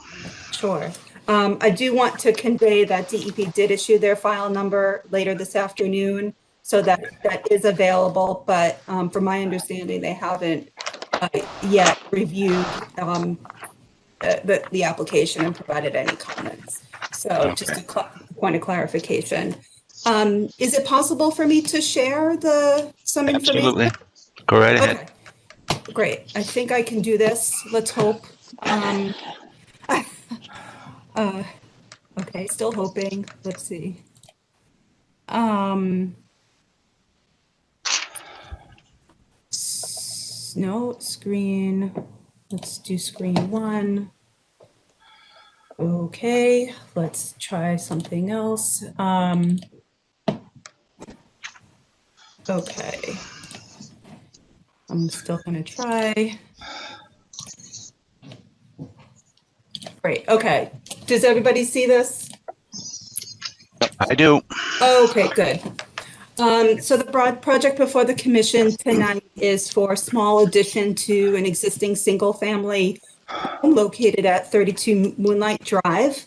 Speaker 15: Sure. I do want to convey that DEP did issue their file number later this afternoon, so that is available. But from my understanding, they haven't yet reviewed the application and provided any comments. So just a point of clarification. Is it possible for me to share some information?
Speaker 1: Absolutely. Go right ahead.
Speaker 15: Okay. Great. I think I can do this. Let's hope. Okay, still hoping. Let's see. No, screen. Let's do screen 1. Okay, let's try something else. Okay. I'm still gonna try. Great, okay. Does everybody see this?
Speaker 1: I do.
Speaker 15: Okay, good. So the broad project before the commission tonight is for a small addition to an existing single-family home located at 32 Moonlight Drive.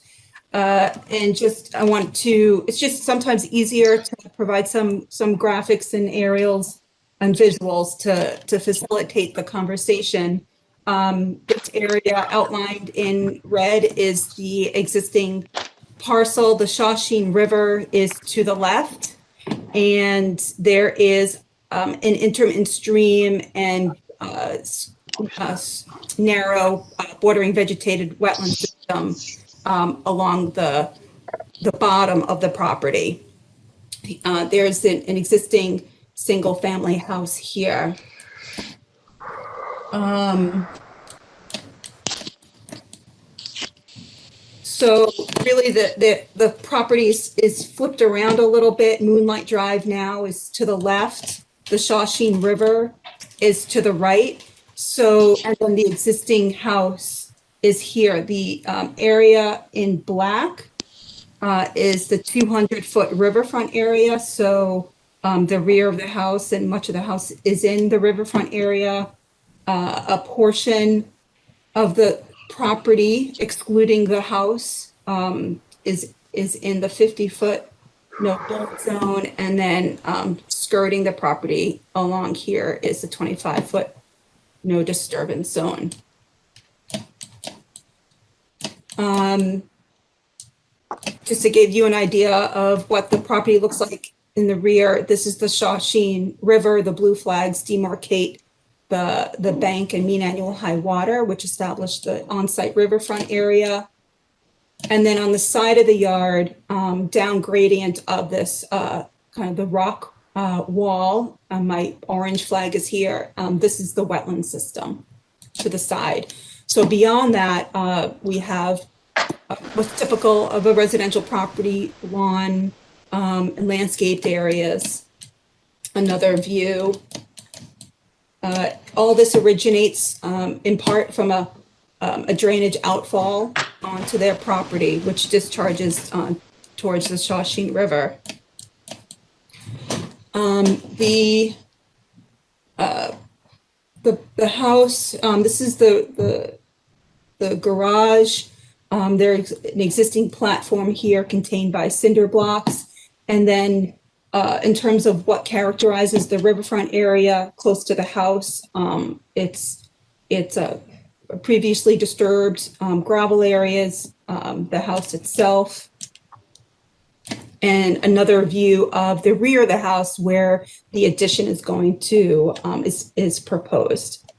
Speaker 15: And it's just sometimes easier to provide some graphics and aerials and visuals to facilitate the conversation. This area outlined in red is the existing parcel. The Shawshene River is to the left, and there is an intermittent stream and narrow bordering vegetated wetland system along the bottom of the property. There's an existing single-family house here. So really the property is flipped around a little bit. Moonlight Drive now is to the left. The Shawshene River is to the right. So, and then the existing house is here. The area in black is the 200-foot riverfront area. So the rear of the house and much of the house is in the riverfront area. A portion of the property, excluding the house, is in the 50-foot no-build zone, and then skirting the property along here is the 25-foot no disturbance zone. Just to give you an idea of what the property looks like in the rear, this is the Shawshene River. The blue flags demarcate the bank and mean annual high water, which established the on-site riverfront area. And then on the side of the yard, down gradient of this kind of the rock wall, my orange flag is here. This is the wetland system to the side. So beyond that, we have what's typical of a residential property, lawn, and landscaped areas. Another view. All this originates in part from a drainage outfall onto their property, which discharges towards the Shawshene River. The house, this is the garage. There's an existing platform here contained by cinder blocks. And then in terms of what characterizes the riverfront area close to the house, it's a previously disturbed gravel areas, the house itself, and another view of the rear of the house where the addition is going to is proposed.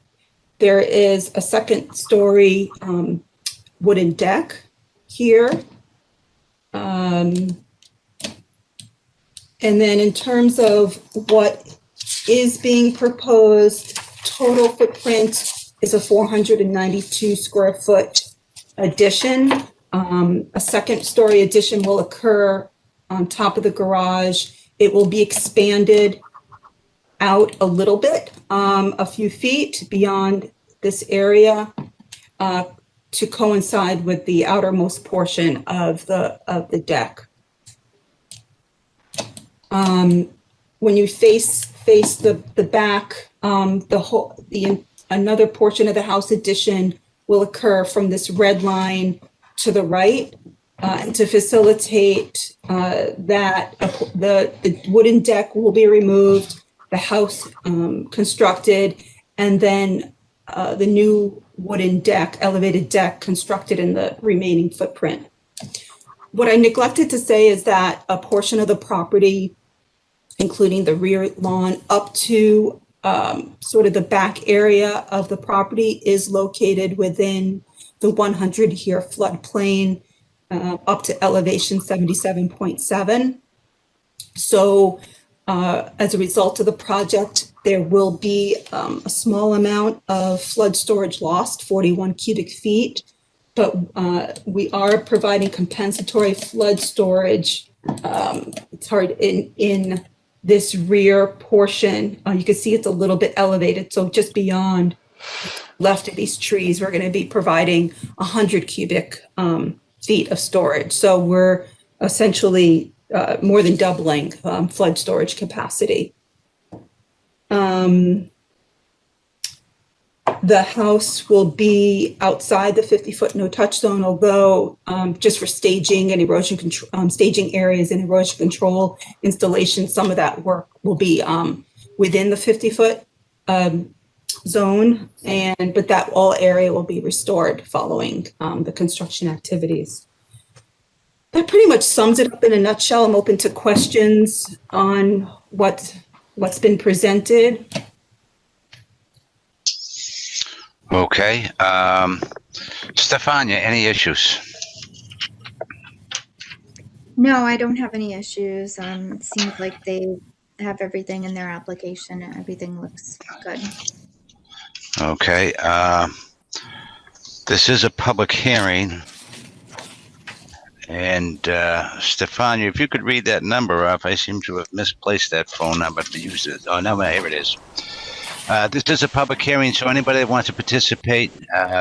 Speaker 15: There is a second story wooden deck here. And then in terms of what is being proposed, total footprint is a 492 square foot addition. A second story addition will occur on top of the garage. It will be expanded out a little bit, a few feet beyond this area to coincide with the outermost portion of the deck. When you face the back, another portion of the house addition will occur from this red line to the right. And to facilitate that, the wooden deck will be removed, the house constructed, and then the new wooden deck, elevated deck constructed in the remaining footprint. What I neglected to say is that a portion of the property, including the rear lawn up to sort of the back area of the property, is located within the 100-year floodplain up to elevation 77.7. So as a result of the project, there will be a small amount of flood storage lost, 41 cubic feet, but we are providing compensatory flood storage. It's hard in this rear portion. You can see it's a little bit elevated. So just beyond left of these trees, we're going to be providing 100 cubic feet of storage. So we're essentially more than doubling flood storage capacity. The house will be outside the 50-foot no-touch zone, although just for staging and erosion control, staging areas and erosion control installation, some of that work will be within the 50-foot zone, but that all area will be restored following the construction activities. That pretty much sums it up in a nutshell. I'm open to questions on what's been presented.
Speaker 1: Okay. Stefania, any issues?
Speaker 6: No, I don't have any issues. It seems like they have everything in their application and everything looks good.
Speaker 1: Okay. This is a public hearing. And Stefania, if you could read that number off, I seem to have misplaced that phone number to use it. Oh, no, here it is. This is a public hearing, so anybody that wants to participate,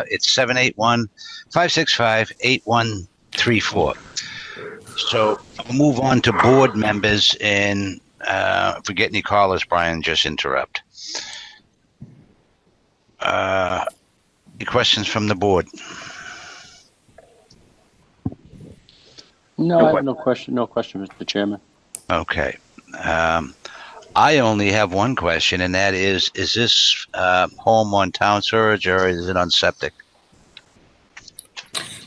Speaker 1: it's 781-565-8134. So I'll move on to board members, and if we get any callers, Brian, just interrupt. Any questions from the board?
Speaker 3: No, I have no question, Mr. Chairman.
Speaker 1: Okay. I only have one question, and that is this home on town sewage or is it on septic?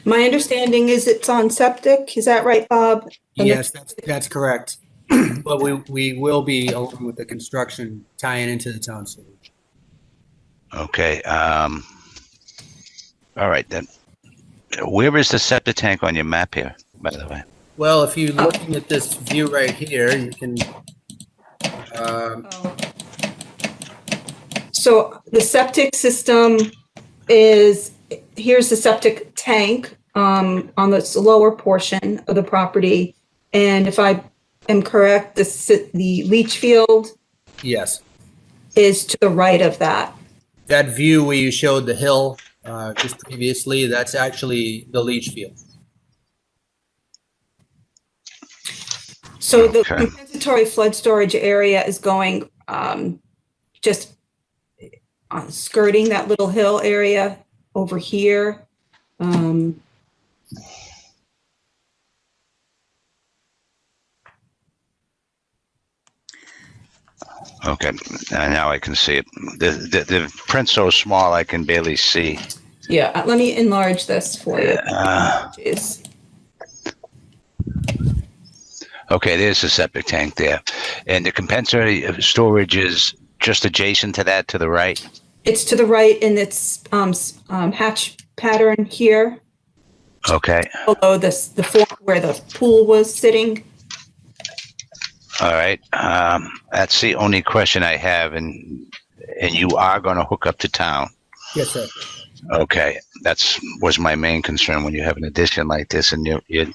Speaker 15: My understanding is it's on septic. Is that right, Bob?
Speaker 16: Yes, that's correct. But we will be, along with the construction, tying into the town sewage.
Speaker 1: Okay. All right, then. Where is the septic tank on your map here, by the way?
Speaker 16: Well, if you're looking at this view right here, you can...
Speaker 15: So the septic system is, here's the septic tank on the lower portion of the property. And if I am correct, the leach field
Speaker 16: Yes.
Speaker 15: is to the right of that.
Speaker 16: That view where you showed the hill just previously, that's actually the leach field.
Speaker 15: So the compensatory flood storage area is going just skirting that little hill area over here.
Speaker 1: Okay, now I can see it. The print's so small I can barely see.
Speaker 15: Yeah, let me enlarge this for you.
Speaker 1: Okay, there's the septic tank there. And the compensatory storage is just adjacent to that, to the right?
Speaker 15: It's to the right in its hatch pattern here.
Speaker 1: Okay.
Speaker 15: Below this, the form where the pool was sitting.
Speaker 1: All right. That's the only question I have, and you are going to hook up to town.
Speaker 16: Yes, sir.
Speaker 1: Okay, was my main concern when you have an addition like this and you're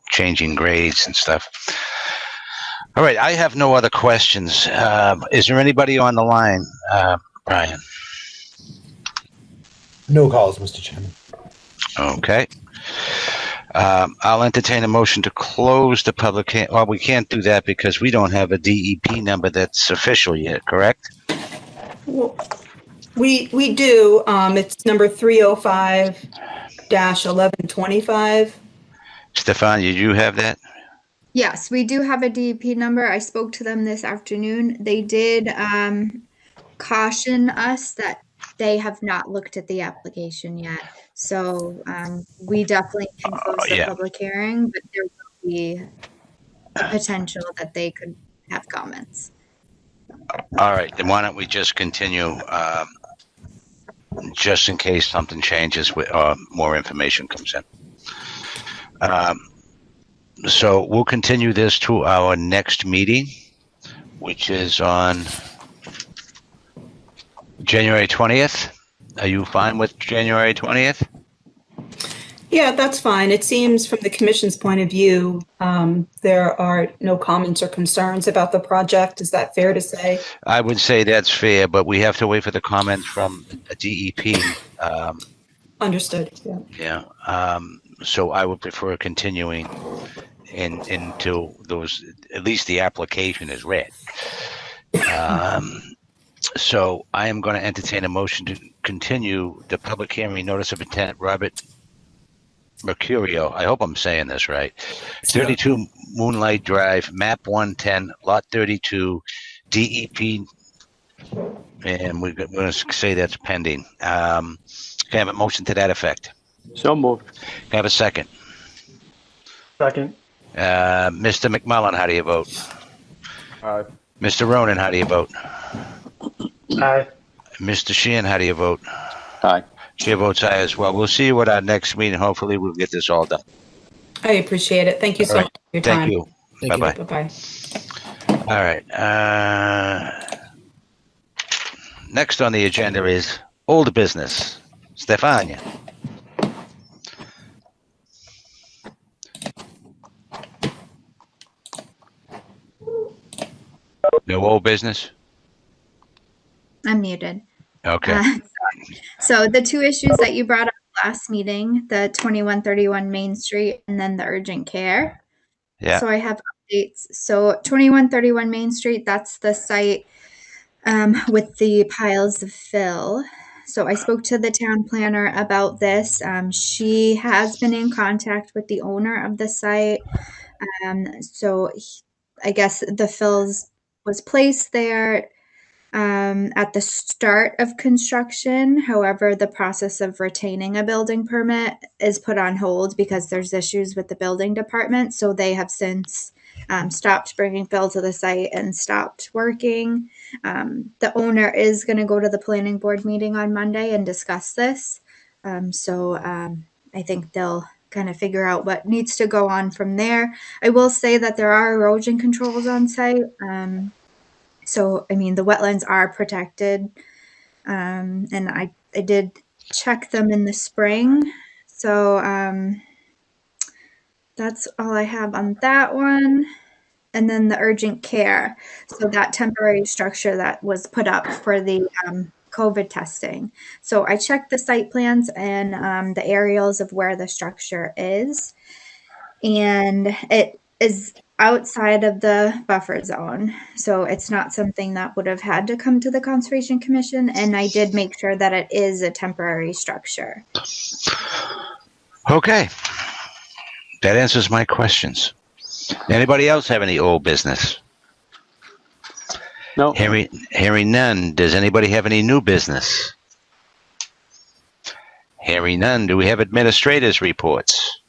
Speaker 1: changing grades and stuff. All right, I have no other questions. Is there anybody on the line, Brian?
Speaker 8: No calls, Mr. Chairman.
Speaker 1: Okay. I'll entertain a motion to close the public hearing. Well, we can't do that because we don't have a DEP number that's official yet, correct?
Speaker 15: Well, we do. It's number 305-1125.
Speaker 1: Stefan, did you have that?
Speaker 6: Yes, we do have a DEP number. I spoke to them this afternoon. They did caution us that they have not looked at the application yet. So we definitely can close the
Speaker 1: yeah.
Speaker 6: public hearing, but there will be a potential that they could have comments.
Speaker 1: All right, then why don't we just continue, just in case something changes with more information comes in. So we'll continue this to our next meeting, which is on January 20th. Are you fine with January 20th?
Speaker 15: Yeah, that's fine. It seems from the commission's point of view, there are no comments or concerns about the project. Is that fair to say?
Speaker 1: I would say that's fair, but we have to wait for the comments from a DEP.
Speaker 15: Understood. Yeah.
Speaker 1: Yeah. So I would prefer continuing until those, at least the application is read. So I am going to entertain a motion to continue the public hearing notice of intent, Robert Mercurio, I hope I'm saying this right, 32 Moonlight Drive, map 110, lot 32, DEP, and we're going to say that's pending. Can I have a motion to that effect?
Speaker 3: So moved.
Speaker 1: Can I have a second?
Speaker 11: Second.
Speaker 1: Mr. McMullen, how do you vote?
Speaker 7: Aye.
Speaker 1: Mr. Ronan, how do you vote?
Speaker 11: Aye.
Speaker 1: Mr. Sheehan, how do you vote?
Speaker 3: Aye.
Speaker 1: Chair votes aye as well. We'll see you at our next meeting. Hopefully we'll get this all done.
Speaker 15: I appreciate it. Thank you so
Speaker 1: All
Speaker 15: much for your time.
Speaker 1: Thank you. Bye-bye.
Speaker 15: Bye-bye.
Speaker 1: All right. Next on the agenda is old business. Stefania. No old business?
Speaker 6: I'm muted.
Speaker 1: Okay.
Speaker 6: So the two issues that you brought up last meeting, the 2131 Main Street and then the urgent care.
Speaker 1: Yeah.
Speaker 6: So I have updates. So 2131 Main Street, that's the site with the piles of fill. So I spoke to the town planner about this. She has been in contact with the owner of the site. I guess the fills was placed there at the start of construction. However, the process of retaining a building permit is put on hold because there's issues with the building department. So they have since stopped bringing fill to the site and stopped working. The owner is going to go to the planning board meeting on Monday and discuss this. I think they'll kind of figure out what needs to go on from there. I will say that there are erosion controls on site. The wetlands are protected. And I did check them in the spring. So that's all I have on that one. And then the urgent care. So that temporary structure that was put up for the COVID testing. So I checked the site plans and the aerials of where the structure is. And it is outside of the buffer zone. So it's not something that would have had to come to the Conservation Commission. And I did make sure that it is a temporary structure.
Speaker 1: Okay. That answers my questions. Anybody else have any old business?
Speaker 3: No.
Speaker 1: Hearing none. Does anybody have any new business? Hearing none. Do we have administrators' reports?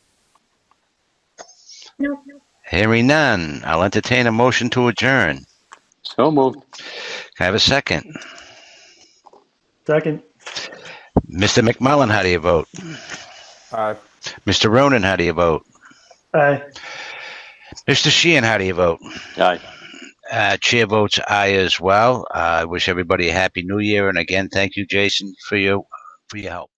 Speaker 6: No.
Speaker 1: Hearing none. I'll entertain a motion to adjourn.
Speaker 3: So moved.
Speaker 1: Can I have a second?
Speaker 11: Second.
Speaker 1: Mr. McMullen, how do you vote?
Speaker 7: Aye.
Speaker 1: Mr. Ronan, how do you vote?
Speaker 11: Aye.
Speaker 1: Mr. Sheehan, how do you vote?
Speaker 3: Aye.
Speaker 1: Chair votes aye as well. I wish everybody a happy new year. And again, thank you, Jason, for your help.